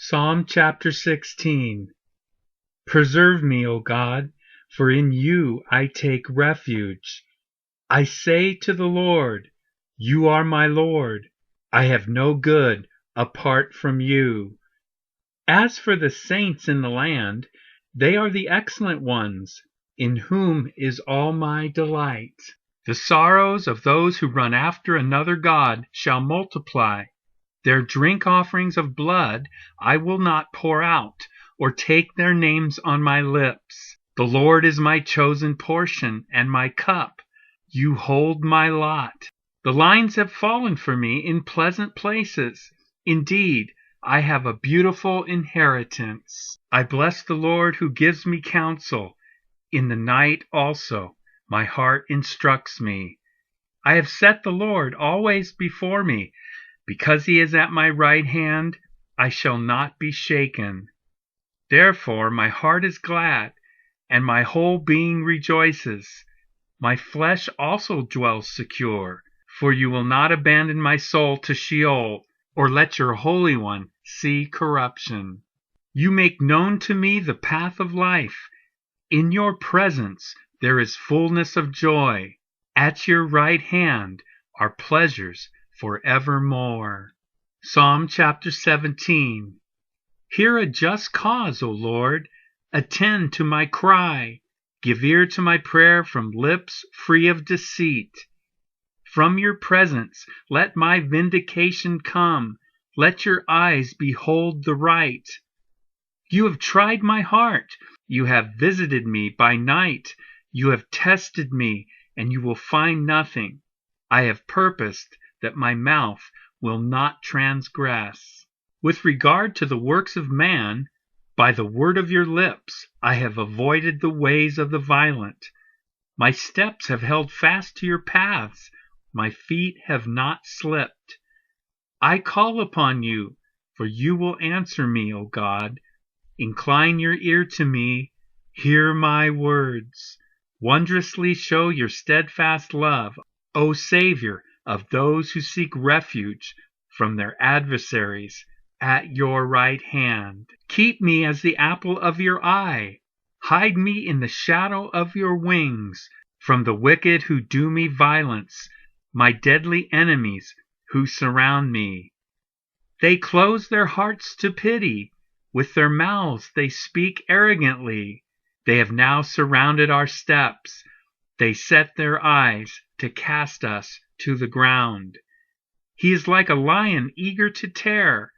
Psalm chapter 16. Preserve me, O God, for in you I take refuge. I say to the Lord, you are my Lord. I have no good apart from you. As for the saints in the land, they are the excellent ones, in whom is all my delight. The sorrows of those who run after another god shall multiply. Their drink offerings of blood I will not pour out, or take their names on my lips. The Lord is my chosen portion and my cup. You hold my lot. The lines have fallen for me in pleasant places. Indeed, I have a beautiful inheritance. I bless the Lord who gives me counsel. In the night also my heart instructs me. I have set the Lord always before me. Because he is at my right hand, I shall not be shaken. Therefore my heart is glad, and my whole being rejoices. My flesh also dwells secure, for you will not abandon my soul to Sheol, or let your Holy One see corruption. You make known to me the path of life. In your presence there is fullness of joy. At your right hand are pleasures forevermore. Psalm chapter 17. Hear a just cause, O Lord. Attend to my cry. Give ear to my prayer from lips free of deceit. From your presence let my vindication come. Let your eyes behold the right. You have tried my heart. You have visited me by night. You have tested me, and you will find nothing. I have purposed that my mouth will not transgress. With regard to the works of man, by the word of your lips I have avoided the ways of the violent. My steps have held fast to your paths. My feet have not slipped. I call upon you, for you will answer me, O God. Incline your ear to me. Hear my words. Wondrously show your steadfast love, O Savior of those who seek refuge from their adversaries at your right hand. Keep me as the apple of your eye. Hide me in the shadow of your wings from the wicked who do me violence, my deadly enemies who surround me. They close their hearts to pity. With their mouths they speak arrogantly. They have now surrounded our steps. They set their eyes to cast us to the ground. He is like a lion eager to tear,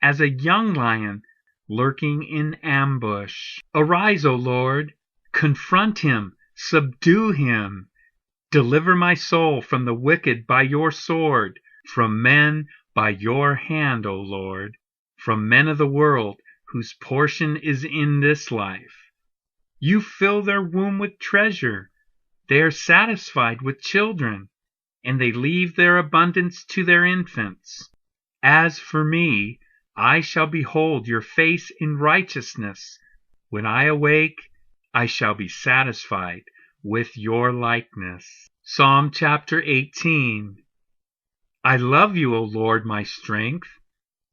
as a young lion lurking in ambush. Arise, O Lord, confront him, subdue him. Deliver my soul from the wicked by your sword, from men by your hand, O Lord, from men of the world whose portion is in this life. You fill their womb with treasure. They are satisfied with children, and they leave their abundance to their infants. As for me, I shall behold your face in righteousness. When I awake, I shall be satisfied with your likeness. Psalm chapter 18. I love you, O Lord, my strength.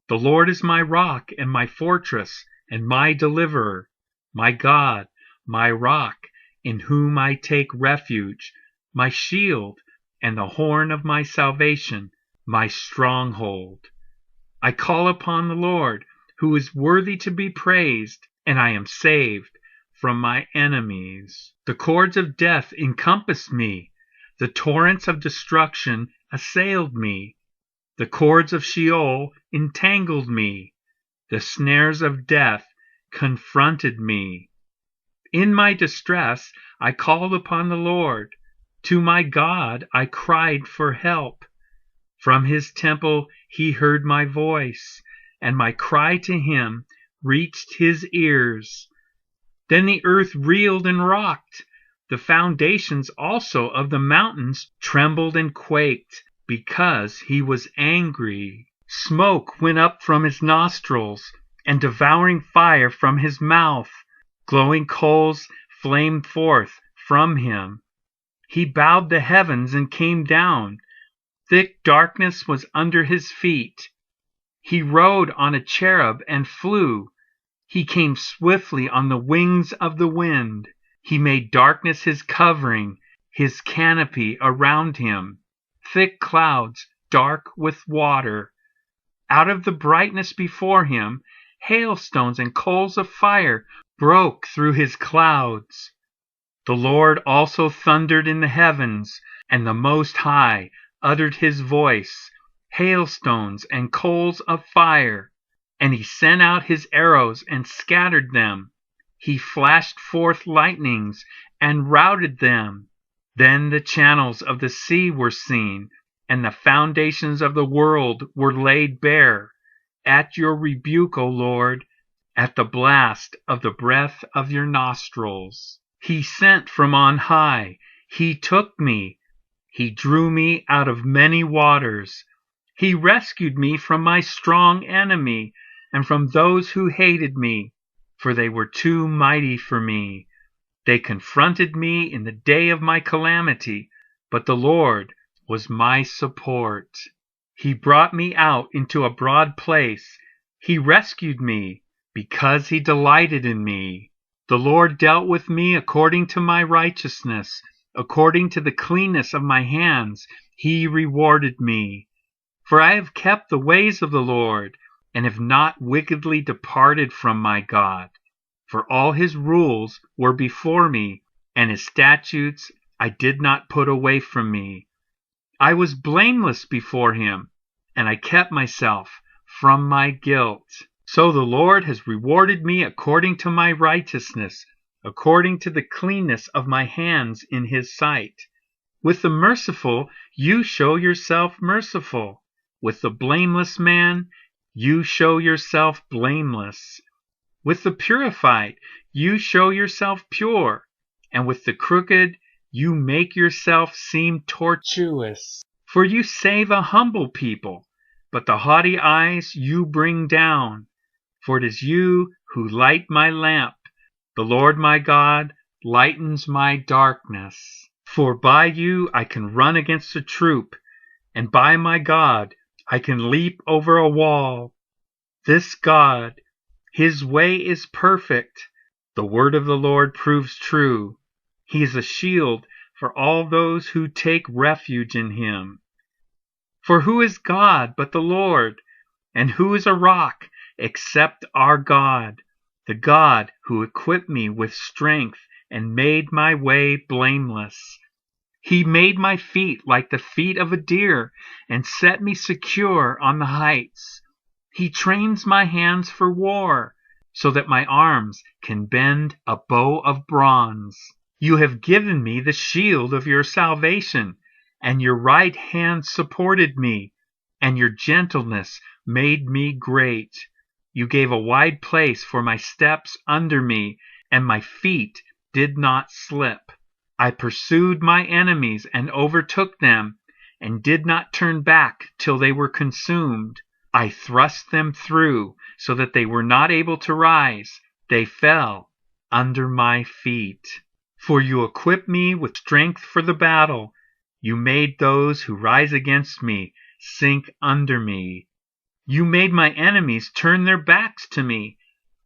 The Lord is my rock and my fortress and my deliverer, my God, my rock, in whom I take refuge, my shield and the horn of my salvation, my stronghold. I call upon the Lord, who is worthy to be praised, and I am saved from my enemies. The cords of death encompassed me. The torrents of destruction assailed me. The cords of Sheol entangled me. The snares of death confronted me. In my distress I called upon the Lord. To my God I cried for help. From his temple he heard my voice, and my cry to him reached his ears. Then the earth reeled and rocked. The foundations also of the mountains trembled and quaked, because he was angry. Smoke went up from his nostrils, and devouring fire from his mouth. Glowing coals flamed forth from him. He bowed the heavens and came down. Thick darkness was under his feet. He rode on a cherub and flew. He came swiftly on the wings of the wind. He made darkness his covering, his canopy around him, thick clouds dark with water. Out of the brightness before him, hailstones and coals of fire broke through his clouds. The Lord also thundered in the heavens, and the Most High uttered his voice, hailstones and coals of fire. And he sent out his arrows and scattered them. He flashed forth lightnings and routed them. Then the channels of the sea were seen, and the foundations of the world were laid bare. At your rebuke, O Lord, at the blast of the breath of your nostrils. He sent from on high. He took me. He drew me out of many waters. He rescued me from my strong enemy and from those who hated me, for they were too mighty for me. They confronted me in the day of my calamity, but the Lord was my support. He brought me out into a broad place. He rescued me because he delighted in me. The Lord dealt with me according to my righteousness. According to the cleanness of my hands, he rewarded me. For I have kept the ways of the Lord, and have not wickedly departed from my God. For all his rules were before me, and his statutes I did not put away from me. I was blameless before him, and I kept myself from my guilt. So the Lord has rewarded me according to my righteousness, according to the cleanness of my hands in his sight. With the merciful you show yourself merciful. With the blameless man you show yourself blameless. With the purified you show yourself pure, and with the crooked you make yourself seem tortuous. For you save a humble people, but the haughty eyes you bring down. For it is you who light my lamp. The Lord my God lightens my darkness. For by you I can run against a troop, and by my God I can leap over a wall. This God, his way is perfect. The word of the Lord proves true. He is a shield for all those who take refuge in him. For who is God but the Lord? And who is a rock except our God? The God who equipped me with strength and made my way blameless. He made my feet like the feet of a deer and set me secure on the heights. He trains my hands for war, so that my arms can bend a bow of bronze. You have given me the shield of your salvation, and your right hand supported me, and your gentleness made me great. You gave a wide place for my steps under me, and my feet did not slip. I pursued my enemies and overtook them, and did not turn back till they were consumed. I thrust them through, so that they were not able to rise. They fell under my feet. For you equipped me with strength for the battle. You made those who rise against me sink under me. You made my enemies turn their backs to me,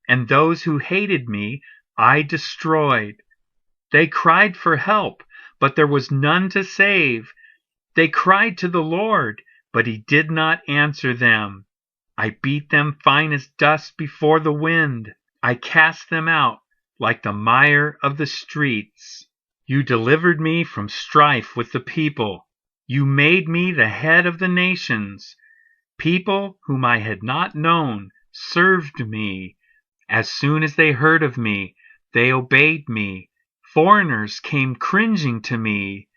and those who hated me I destroyed. They cried for help, but there was none to save. They cried to the Lord, but he did not answer them. I beat them fine as dust before the wind. I cast them out like the mire of the streets. You delivered me from strife with the people. You made me the head of the nations. People whom I had not known served me. As soon as they heard of me, they obeyed me. Foreigners came cringing to me.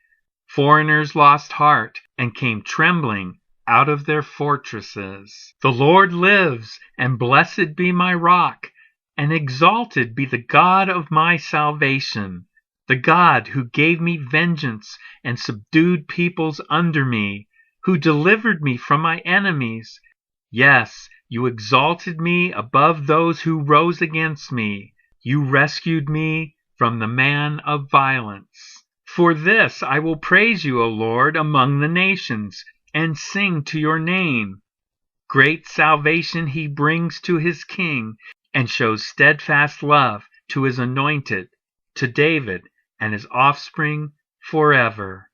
Foreigners lost heart and came trembling out of their fortresses. The Lord lives, and blessed be my rock, and exalted be the God of my salvation, the God who gave me vengeance and subdued peoples under me, who delivered me from my enemies. Yes, you exalted me above those who rose against me. You rescued me from the man of violence. For this I will praise you, O Lord, among the nations, and sing to your name. Great salvation he brings to his king, and shows steadfast love to his anointed, to David and his offspring forever.